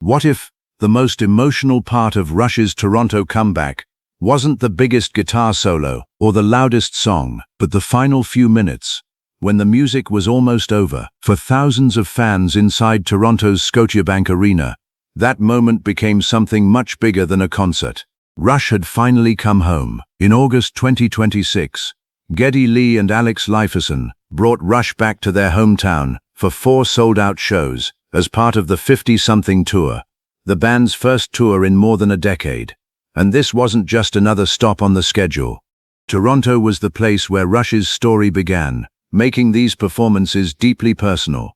What if the most emotional part of Rush's Toronto comeback wasn't the biggest guitar solo or the loudest song, but the final few minutes, when the music was almost over? For thousands of fans inside Toronto's Scotiabank Arena, that moment became something much bigger than a concert. Rush had finally come home. In August 2026, Geddy Lee and Lifeson brought Rush back to their hometown for 4 sold-out shows as part of the 50-something tour, the band's first tour in more than a decade. And this wasn't just another stop on the schedule. Toronto was the place where Rush's story began, making these performances deeply personal.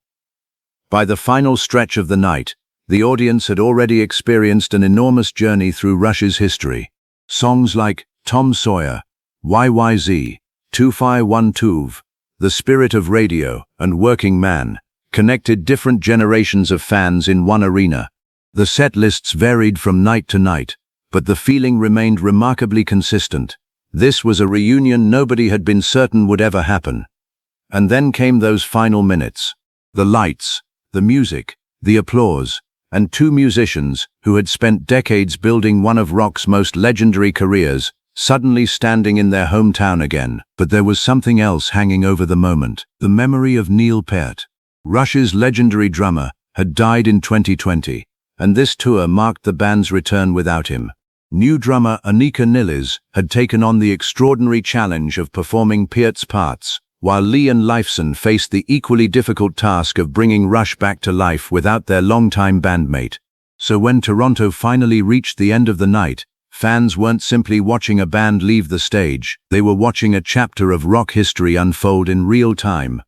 By the final stretch of the night, the audience had already experienced an enormous journey through Rush's history. Songs like Tom Sawyer, YYZ, Two Fi One Tuve, The Spirit of Radio, and Working Man connected different generations of fans in one arena. The set lists varied from night to night, but the feeling remained remarkably consistent. This was a reunion nobody had been certain would ever happen. And then came those final minutes. The lights, the music, the applause, and 2 musicians who had spent decades building one of rock's most legendary careers, suddenly standing in their hometown again. But there was something else hanging over the moment. The memory of Neil Peart. Rush's legendary drummer had died in 2020, and this tour marked the band's return without him. New drummer Anika Nilles had taken on the extraordinary challenge of performing Peart's parts, while Lee and Lifeson faced the equally difficult task of bringing Rush back to life without their longtime bandmate. So when Toronto finally reached the end of the night, fans weren't simply watching a band leave the stage, they were watching a chapter of rock history unfold in real time.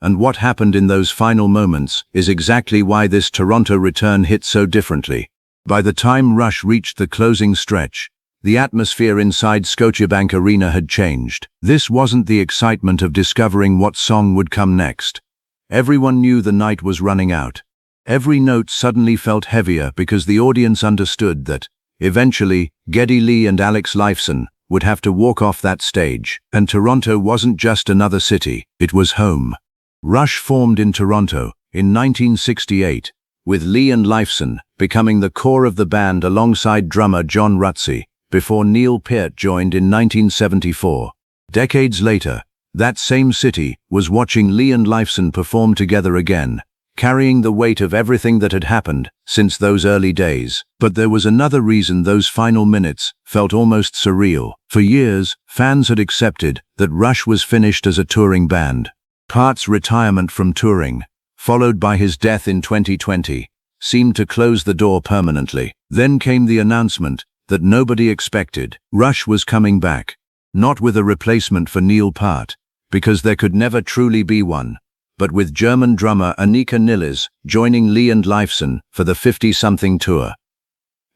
And what happened in those final moments is exactly why this Toronto return hit so differently. By the time Rush reached the closing stretch, the atmosphere inside Scotiabank Arena had changed. This wasn't the excitement of discovering what song would come next. Everyone knew the night was running out. Every note suddenly felt heavier because the audience understood that, eventually, Geddy Lee and Lifeson would have to walk off that stage. And Toronto wasn't just another city, it was home. Rush formed in Toronto in 1968, with Lee and Lifeson becoming the core of the band alongside drummer John Rutsey, before Neil Peart joined in 1974. Decades later, that same city was watching Lee and Lifeson perform together again, carrying the weight of everything that had happened since those early days. But there was another reason those final minutes felt almost surreal. For years, fans had accepted that Rush was finished as a touring band. Peart's retirement from touring, followed by his death in 2020, seemed to close the door permanently. Then came the announcement that nobody expected. Rush was coming back, not with a replacement for Neil Peart, because there could never truly be one, but with German drummer Anika Nilles joining Lee and Lifeson for the 50-something tour.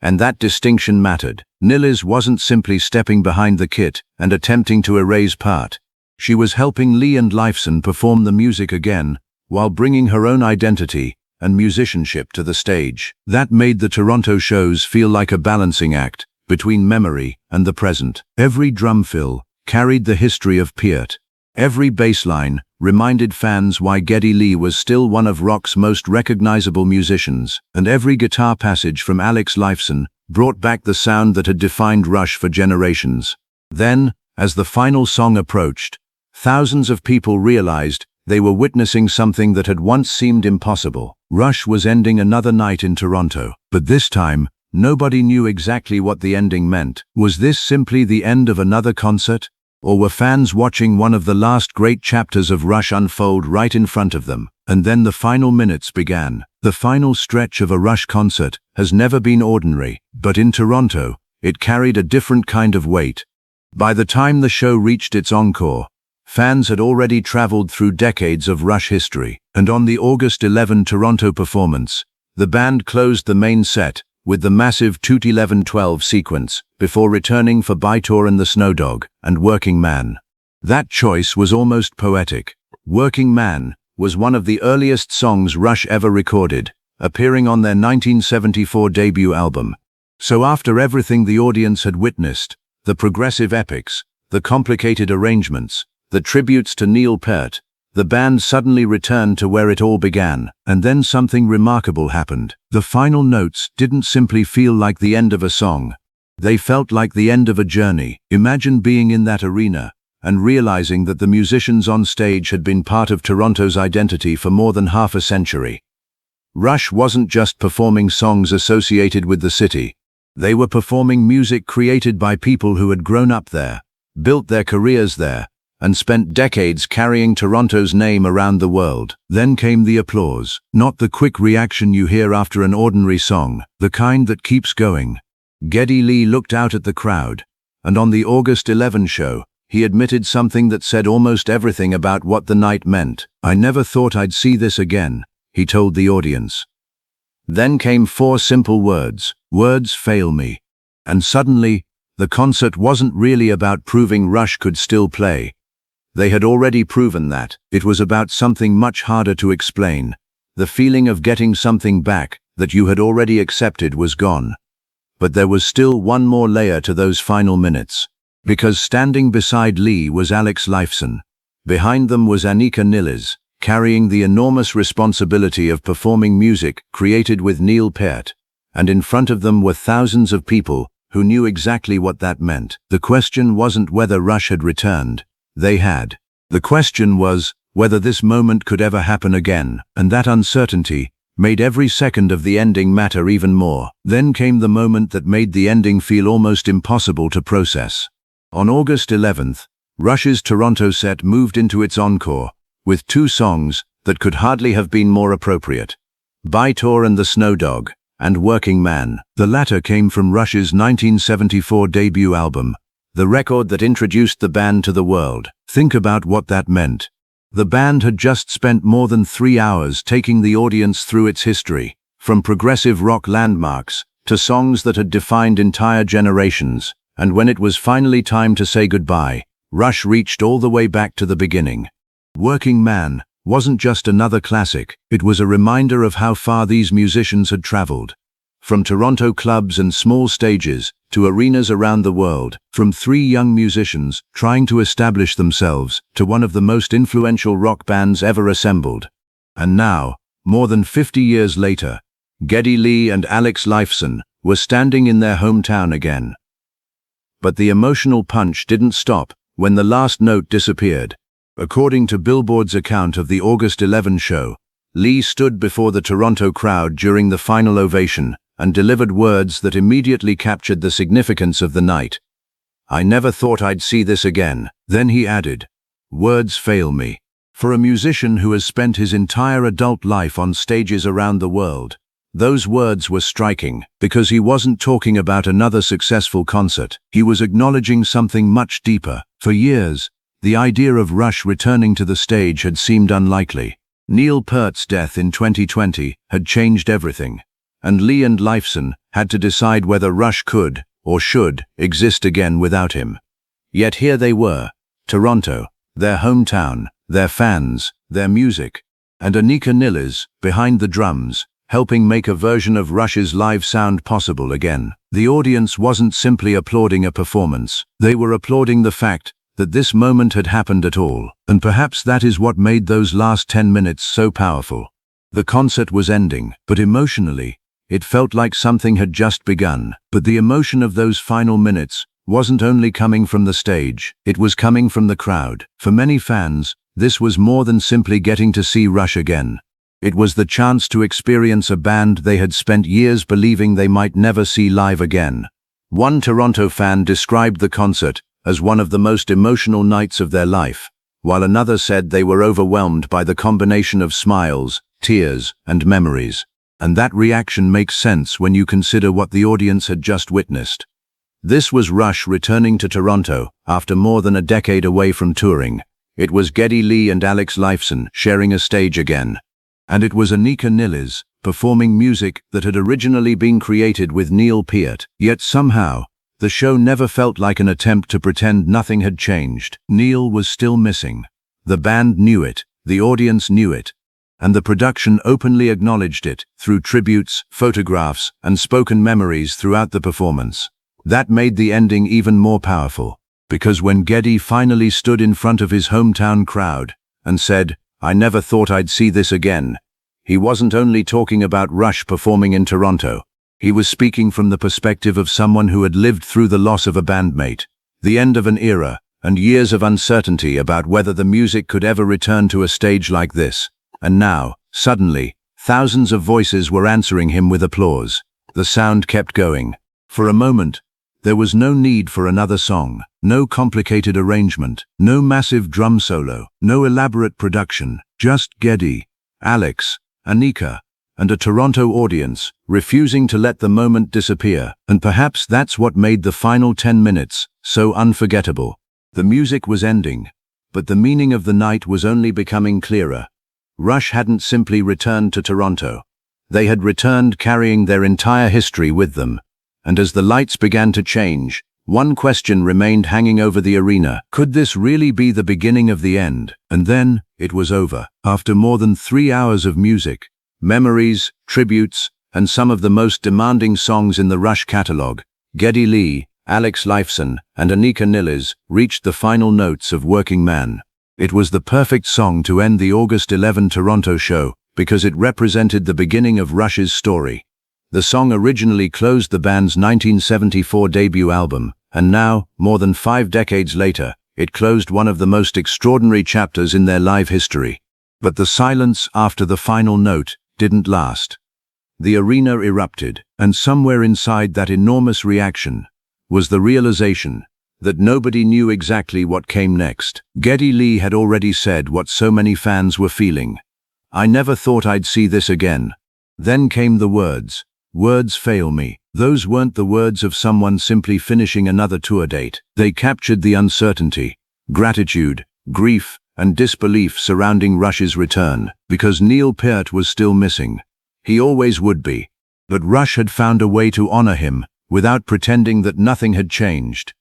And that distinction mattered. Nilles wasn't simply stepping behind the kit and attempting to erase Peart. She was helping Lee and Lifeson perform the music again, while bringing her own identity and musicianship to the stage. That made the Toronto shows feel like a balancing act between memory and the present. Every drum fill carried the history of Peart. Every bass line reminded fans why Geddy Lee was still one of rock's most recognizable musicians, and every guitar passage from Lifeson brought back the sound that had defined Rush for generations. Then, as the final song approached, thousands of people realized they were witnessing something that had once seemed impossible. Rush was ending another night in Toronto, but this time, nobody knew exactly what the ending meant. Was this simply the end of another concert? Or were fans watching one of the last great chapters of Rush unfold right in front of them? And then the final minutes began. The final stretch of a Rush concert has never been ordinary, but in Toronto, it carried a different kind of weight. By the time the show reached its encore, fans had already traveled through decades of Rush history, and on the August 11 Toronto performance, the band closed the main set with the massive Toot 11-12 sequence before returning for By-Tor the Snow Dog and Working Man. That choice was almost poetic. Working Man was one of the earliest songs Rush ever recorded, appearing on their 1974 debut album. So after everything the audience had witnessed, the progressive epics, the complicated arrangements, the tributes to Neil Peart, The band suddenly returned to where it all began, and then something remarkable happened. The final notes didn't simply feel like the end of a song. They felt like the end of a journey. Imagine being in that arena and realizing that the musicians on stage had been part of Toronto's identity for more than half a century. Rush wasn't just performing songs associated with the city. They were performing music created by people who had grown up there, built their careers there, and spent decades carrying Toronto's name around the world. Then came the applause, not the quick reaction you hear after an ordinary song, the kind that keeps going. Geddy Lee looked out at the crowd, and on the August 11 show, he admitted something that said almost everything about what the night meant. "I never thought I'd see this again," he told the audience. Then came 4 simple words: "Words fail me." And suddenly, the concert wasn't really about proving Rush could still play. They had already proven that. It was about something much harder to explain. The feeling of getting something back that you had already accepted was gone. But there was still one more layer to those final minutes. Because standing beside Lee was Lifeson. Behind them was Anika Nilles, carrying the enormous responsibility of performing music created with Neil Peart. And in front of them were thousands of people who knew exactly what that meant. The question wasn't whether Rush had returned. They had. The question was whether this moment could ever happen again, and that uncertainty made every second of the ending matter even more. Then came the moment that made the ending feel almost impossible to process. On August 11th, Rush's Toronto set moved into its encore, with 2 songs that could hardly have been more appropriate: By-Tor the Snow Dog and Working Man. The latter came from Rush's 1974 debut album, the record that introduced the band to the world. Think about what that meant. The band had just spent more than 3 hours taking the audience through its history, from progressive rock landmarks to songs that had defined entire generations. And when it was finally time to say goodbye, Rush reached all the way back to the beginning. Working Man wasn't just another classic, it was a reminder of how far these musicians had traveled. From Toronto clubs and small stages to arenas around the world, from 3 young musicians trying to establish themselves to one of the most influential rock bands ever assembled. And now, more than 50 years later, Geddy Lee and Lifeson were standing in their hometown again. But the emotional punch didn't stop when the last note disappeared. According to Billboard's account of the August 11 show, Lee stood before the Toronto crowd during the final ovation and delivered words that immediately captured the significance of the night. "I never thought I'd see this again." Then he added, "Words fail me." For a musician who has spent his entire adult life on stages around the world, those words were striking, because he wasn't talking about another successful concert. He was acknowledging something much deeper. For years, the idea of Rush returning to the stage had seemed unlikely. Neil Peart's death in 2020 had changed everything, and Lee and Lifeson had to decide whether Rush could, or should, exist again without him. Yet here they were, Toronto, their hometown, their fans, their music, and Anika Nilles, behind the drums, helping make a version of Rush's live sound possible again. The audience wasn't simply applauding a performance, they were applauding the fact that this moment had happened at all. And perhaps that is what made those last 10 minutes so powerful. The concert was ending, but emotionally, it felt like something had just begun. But the emotion of those final minutes wasn't only coming from the stage, it was coming from the crowd. For many fans, this was more than simply getting to see Rush again. It was the chance to experience a band they had spent years believing they might never see live again. One Toronto fan described the concert as one of the most emotional nights of their life, while another said they were overwhelmed by the combination of smiles, tears, and memories. And that reaction makes sense when you consider what the audience had just witnessed. This was Rush returning to Toronto after more than a decade away from touring. It was Geddy Lee and Lifeson sharing a stage again. And it was Anika Nilles performing music that had originally been created with Neil Peart. Yet somehow, the show never felt like an attempt to pretend nothing had changed. Neil was still missing. The band knew it, the audience knew it, and the production openly acknowledged it through tributes, photographs, and spoken memories throughout the performance. That made the ending even more powerful, because when Geddy finally stood in front of his hometown crowd and said, "I never thought I'd see this again." He wasn't only talking about Rush performing in Toronto. He was speaking from the perspective of someone who had lived through the loss of a bandmate, the end of an era, and years of uncertainty about whether the music could ever return to a stage like this. And now, suddenly, thousands of voices were answering him with applause. The sound kept going. For a moment, there was no need for another song, no complicated arrangement, no massive drum solo, no elaborate production, just Geddy, Alex, Anika, and a Toronto audience, refusing to let the moment disappear. And perhaps that's what made the final 10 minutes so unforgettable. The music was ending, but the meaning of the night was only becoming clearer. Rush hadn't simply returned to Toronto. They had returned carrying their entire history with them. And as the lights began to change, one question remained hanging over the arena. Could this really be the beginning of the end? And then, it was over. After more than 3 hours of music, memories, tributes, and some of the most demanding songs in the Rush catalogue, Geddy Lee, Alex Lifeson, and Anika Nilles reached the final notes of Working Man. It was the perfect song to end the August 11 Toronto show because it represented the beginning of Rush's story. The song originally closed the band's 1974 debut album, and now, more than 5 decades later, it closed one of the most extraordinary chapters in their live history. But the silence after the final note didn't last. The arena erupted, and somewhere inside that enormous reaction was the realization that nobody knew exactly what came next. Geddy Lee had already said what so many fans were feeling. "I never thought I'd see this again." Then came the words. "Words fail me." Those weren't the words of someone simply finishing another tour date. They captured the uncertainty, gratitude, grief, and disbelief surrounding Rush's return, because Neil Peart was still missing. He always would be. But Rush had found a way to honor him, without pretending that nothing had changed.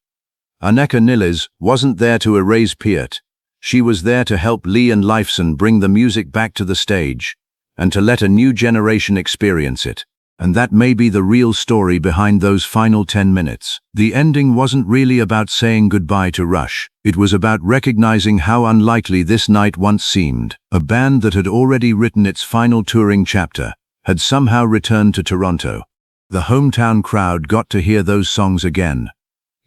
Anika Nilles wasn't there to erase Peart. She was there to help Lee and Lifeson bring the music back to the stage, and to let a new generation experience it. And that may be the real story behind those final 10 minutes. The ending wasn't really about saying goodbye to Rush. It was about recognizing how unlikely this night once seemed. A band that had already written its final touring chapter had somehow returned to Toronto. The hometown crowd got to hear those songs again.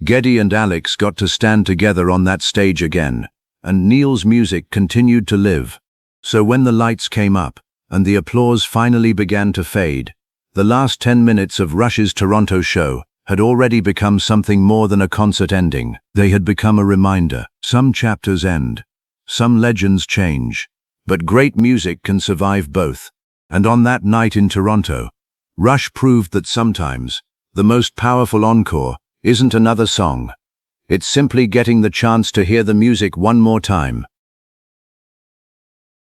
Geddy and Alex got to stand together on that stage again, and Neil's music continued to live. So when the lights came up, and the applause finally began to fade, the last 10 minutes of Rush's Toronto show had already become something more than a concert ending. They had become a reminder. Some chapters end, some legends change, but great music can survive both. And on that night in Toronto, Rush proved that sometimes the most powerful encore isn't another song. It's simply getting the chance to hear the music one more time.